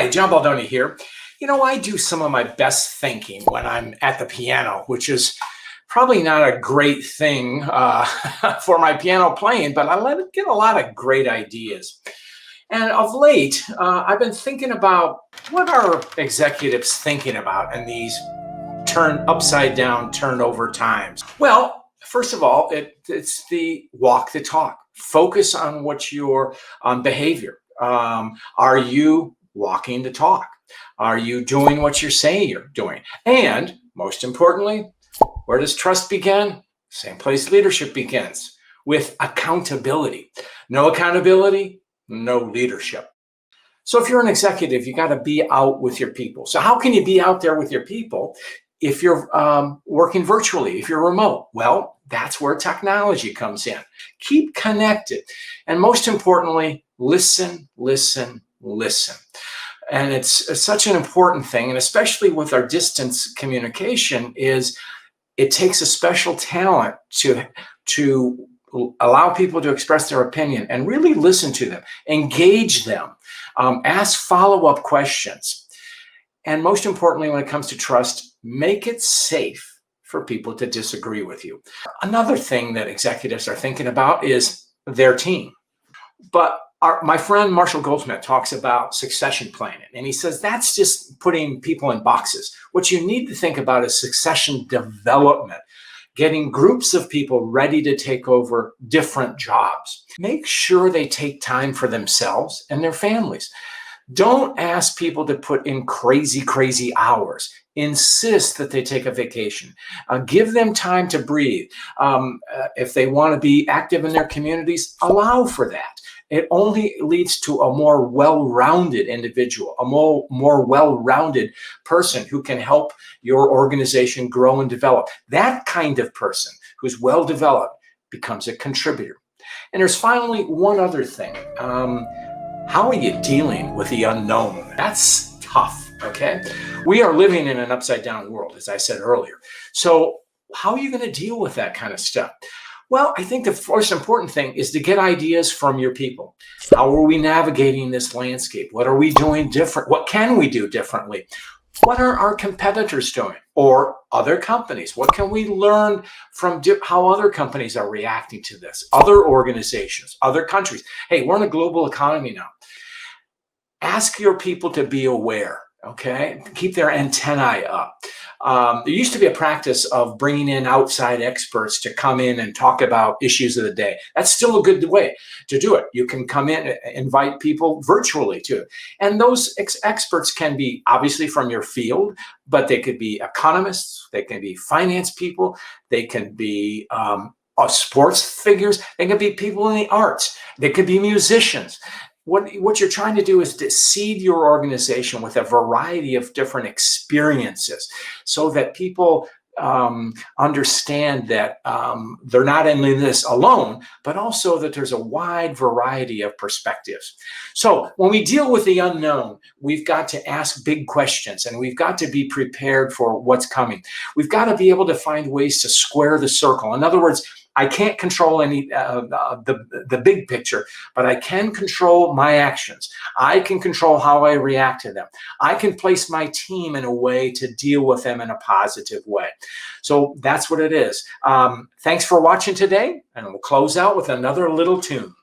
Hi, John Baldoni here. I do some of my best thinking when I'm at the piano, which is probably not a great thing for my piano playing, but I let it get a lot of great ideas. And of late, I've been thinking about what are executives thinking about in these turn upside down, turn over times. Well, first of all, it's the walk the talk. Focus on what your behavior. Are you walking the talk? Are you doing what you're saying you're doing? And most importantly, where does trust begin? Same place leadership begins, with accountability. No accountability, no leadership. So if you're an executive, you got to be out with your people. So how can you be out there with your people if you're working virtually, if you're remote? Well, that's where technology comes in. Keep connected. And most importantly, listen, listen, listen. And it's such an important thing, and especially with our distance communication, is it takes a special talent to allow people to express their opinion and really listen to them, engage them, ask follow-up questions. And most importantly, when it comes to trust, make it safe for people to disagree with you. Another thing that executives are thinking about is their team. But my friend Marshall Goldsmith talks about succession planning, and he says that's just putting people in boxes. What you need to think about is succession development, getting groups of people ready to take over different jobs. Make sure they take time for themselves and their families. Don't ask people to put in crazy hours. Insist that they take a vacation. Give them time to breathe. If they want to be active in their communities, allow for that. It only leads to a more well-rounded individual, a more well-rounded person who can help your organization grow and develop. That kind of person who's well-developed becomes a contributor. And there's finally one other thing. How are you dealing with the unknown? That's tough, okay? We are living in an upside-down world, as I said earlier. So how are you going to deal with that kind of stuff? Well, I think the most important thing is to get ideas from your people. How are we navigating this landscape? What are we doing different? What can we do differently? What are our competitors doing, or other companies? What can we learn from how other companies are reacting to this? Other organizations, other countries. Hey, we're in a global economy now. Ask your people to be aware, okay? Keep their antennae up. There used to be a practice of bringing in outside experts to come in and talk about issues of the day. That's still a good way to do it. You can come in, invite people virtually too. And those experts can be obviously from your field, but they could be economists, they can be finance people, they can be sports figures, they could be people in the arts, they could be musicians. What you're trying to do is to seed your organization with a variety of different experiences so that people understand that they're not in this alone, but also that there's a wide variety of perspectives. So when we deal with the unknown, we've got to ask big questions, and we've got to be prepared for what's coming. We've got to be able to find ways to square the circle. In other words, I can't control the big picture, but I can control my actions. I can control how I react to them. I can place my team in a way to deal with them in a positive way. So that's what it is. Thanks for watching today, and we'll close out with another little tune.